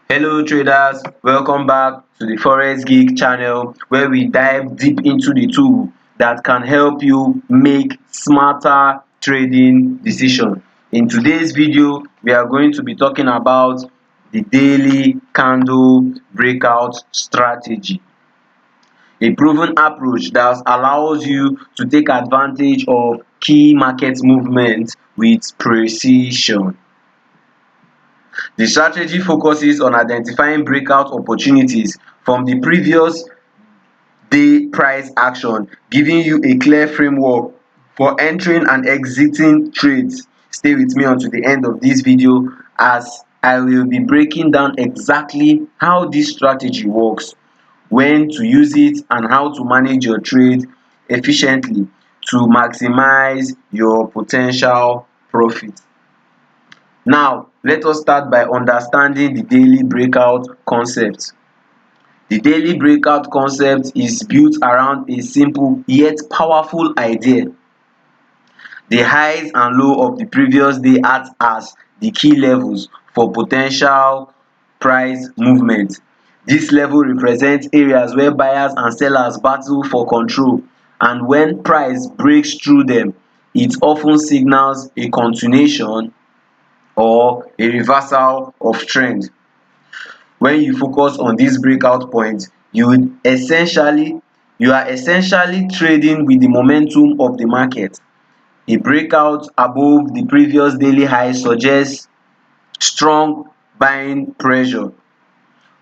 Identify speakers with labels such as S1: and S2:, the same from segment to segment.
S1: Hello traders, welcome back to the Forex Geek channel where we dive deep into the tool that can help you make smarter trading decisions. In today's video, we are going to be talking about the daily candle breakout strategy, a proven approach that allows you to take advantage of key market movements with precision. The strategy focuses on identifying breakout opportunities from the previous day price action, giving you a clear framework for entering and exiting trades. Stay with me until the end of this video as I will be breaking down exactly how this strategy works, when to use it, and how to manage your trade efficiently to maximize your potential profit. Now, let us start by understanding the daily breakout concept. The daily breakout concept is built around a simple yet powerful idea. The highs and low of the previous day act as the key levels for potential price movement. This level represents areas where buyers and sellers battle for control, and when price breaks through them, it often signals a continuation or a reversal of trend. When you focus on this breakout point, you are essentially trading with the momentum of the market. A breakout above the previous daily high suggests strong buying pressure,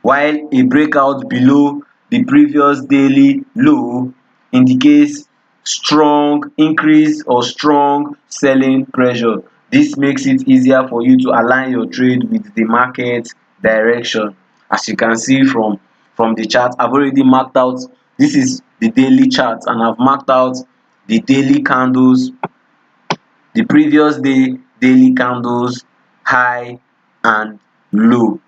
S1: while a breakout below the previous daily low indicates strong increase or strong selling pressure. This makes it easier for you to align your trade with the market direction. As you can see from the chart, I've already marked out, this is the daily chart, and I've marked out the daily candles, the previous day daily candles, high and low.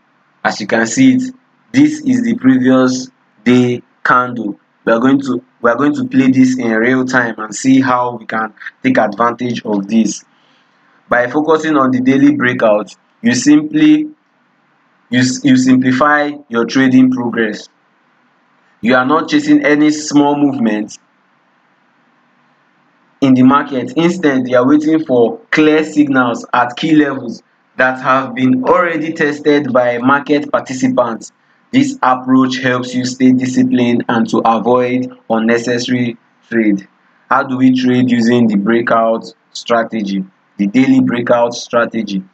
S1: As you can see it, this is the previous day candle. We are going to play this in real time and see how we can take advantage of this. By focusing on the daily breakout, you simplify your trading progress. You are not chasing any small movement in the market. Instead, you are waiting for clear signals at key levels that have been already tested by market participants. This approach helps you stay disciplined and to avoid unnecessary trade. How do we trade using the breakout strategy? The daily breakout strategy.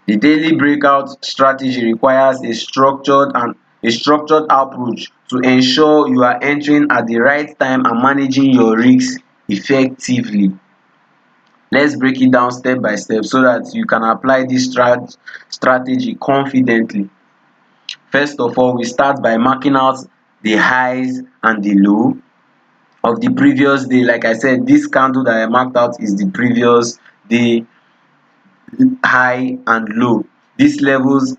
S1: The daily breakout strategy requires a structured approach to ensure you are entering at the right time and managing your risks effectively. Let's break it down step by step so that you can apply this strategy confidently. First of all, we start by marking out the highs and the low of the previous day. Like I said, this candle that I marked out is the previous day high and low. These levels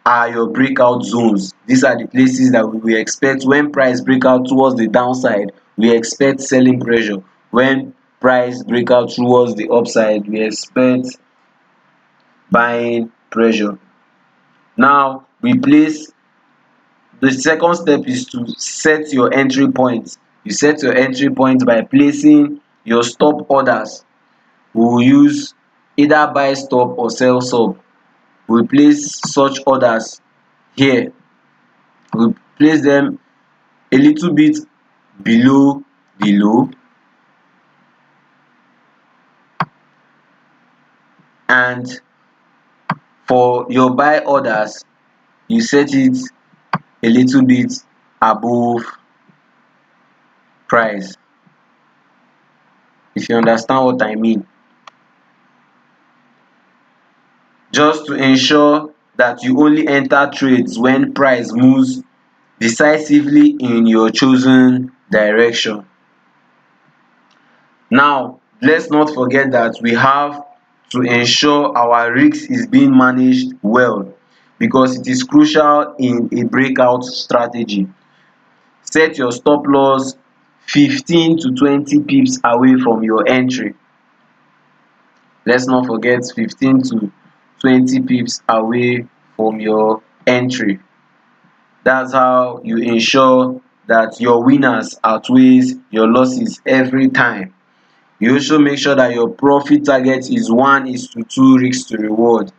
S1: are your breakout zones. These are the places that we expect when price break out towards the downside, we expect selling pressure. When price break out towards the upside, we expect buying pressure. Now we place the second step is to set your entry point. You set your entry point by placing your stop orders. We will use either buy stop or sell stop. We place such orders here. We place them a little bit below the low, and for your buy orders you set it a little bit above price, if you understand what I mean. Just to ensure that you only enter trades when price moves decisively in your chosen direction. Now, let's not forget that we have to ensure our risk is being managed well, because it is crucial in a breakout strategy. Set your stop loss 15 to 20 pips away from your entry. Let's not forget 15 to 20 pips away from your entry. That's how you ensure that your winners outweighs your losses every time. You also make sure that your profit target is 1:2 risk to reward.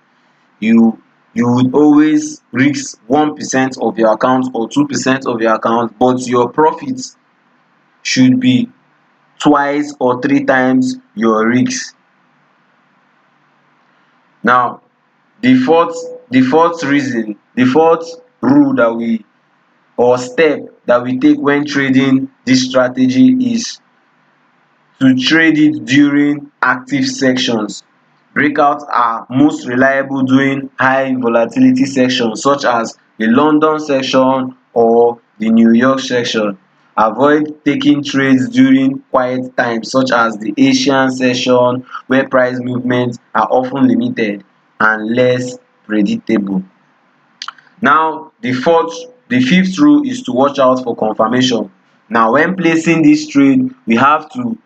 S1: You would always risk 1% of your account or 2% of your account, but your profit should be twice or three times your risk. Now, the fourth the fourth rule that we or step that we take when trading this strategy is to trade it during active sections. Breakouts are most reliable during high volatility sections such as the London section or the New York section. Avoid taking trades during quiet times such as the Asian session, where price movements are often limited and less predictable. Now, the fifth rule is to watch out for confirmation. Now, when placing this trade, we have to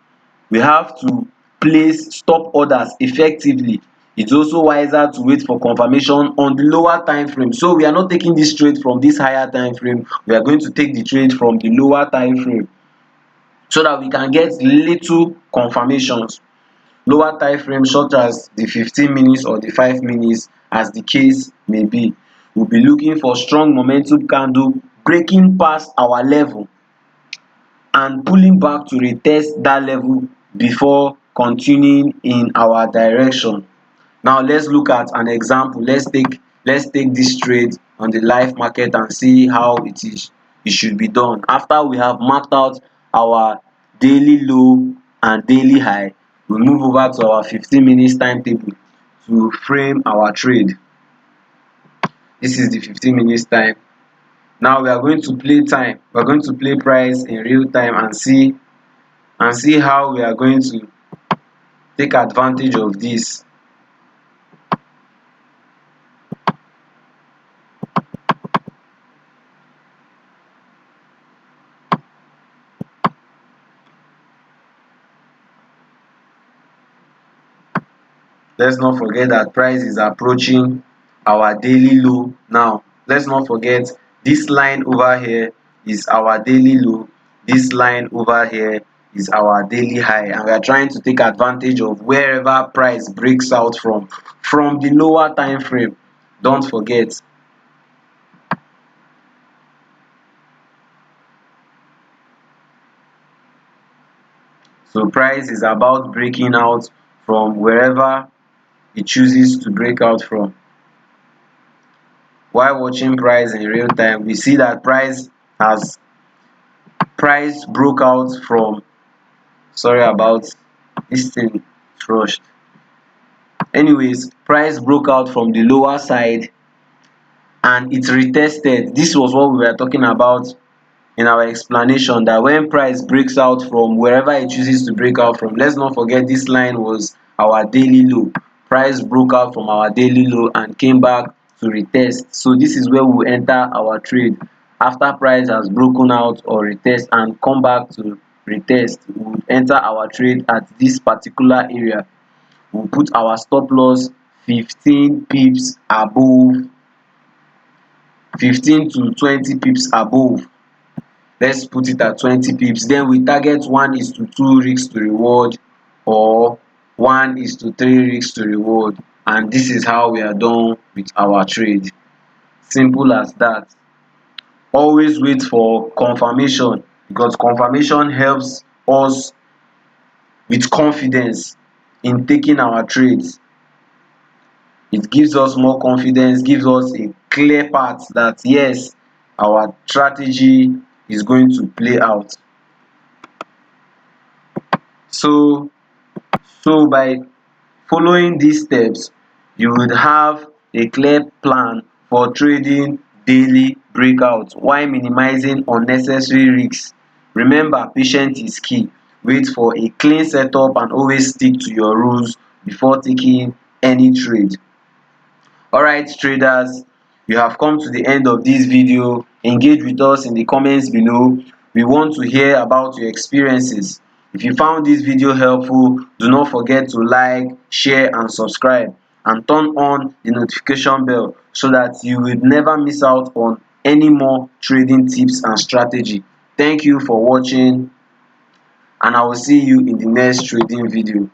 S1: place stop orders effectively. It's also wiser to wait for confirmation on the lower time frame. So we are not taking this trade from this higher time frame, we are going to take the trade from the lower time frame so that we can get little confirmations. Lower time frame such as the 15 minutes or the 5 minutes, as the case may be. We'll be looking for strong momentum candle breaking past our level and pulling back to retest that level before continuing in our direction. Now let's look at an example. Let's take this trade on the live market and see how it should be done. After we have marked out our daily low and daily high, we move over to our 15 minutes timetable to frame our trade. This is the 15 minutes time. Now we are going to play time. We are going to play price in real time and see how we are going to take advantage of this. Let's not forget that price is approaching our daily low now. Let's not forget this line over here is our daily low, this line over here is our daily high, and we are trying to take advantage of wherever price breaks out from the lower time frame. Don't forget. So price is about breaking out from wherever it chooses to break out from. While watching price in real time, we see that price broke out from, sorry about this thing rushed. Anyways, price broke out from the lower side and it retested. This was what we were talking about in our explanation, that when price breaks out from wherever it chooses to break out from, let's not forget this line was our daily low. Price broke out from our daily low and came back to retest. So this is where we will enter our trade. After price has broken out or retest and come back to retest, we will enter our trade at this particular area. We will put our stop loss 15 pips above, 15 to 20 pips above. Let's put it at 20 pips. Then we target 1:2 risk to reward or 1:3 risk to reward, and this is how we are done with our trade. Simple as that. Always wait for confirmation, because confirmation helps us with confidence in taking our trades. It gives us more confidence, gives us a clear path that yes, our strategy is going to play out. So by following these steps, you would have a clear plan for trading daily breakouts while minimizing unnecessary risks. Remember, patience is key. Wait for a clean setup and always stick to your rules before taking any trade. Alright traders, you have come to the end of this video. Engage with us in the comments below. We want to hear about your experiences. If you found this video helpful, do not forget to like, share and subscribe, and turn on the notification bell so that you will never miss out on any more trading tips and strategy. Thank you for watching, and I will see you in the next trading video.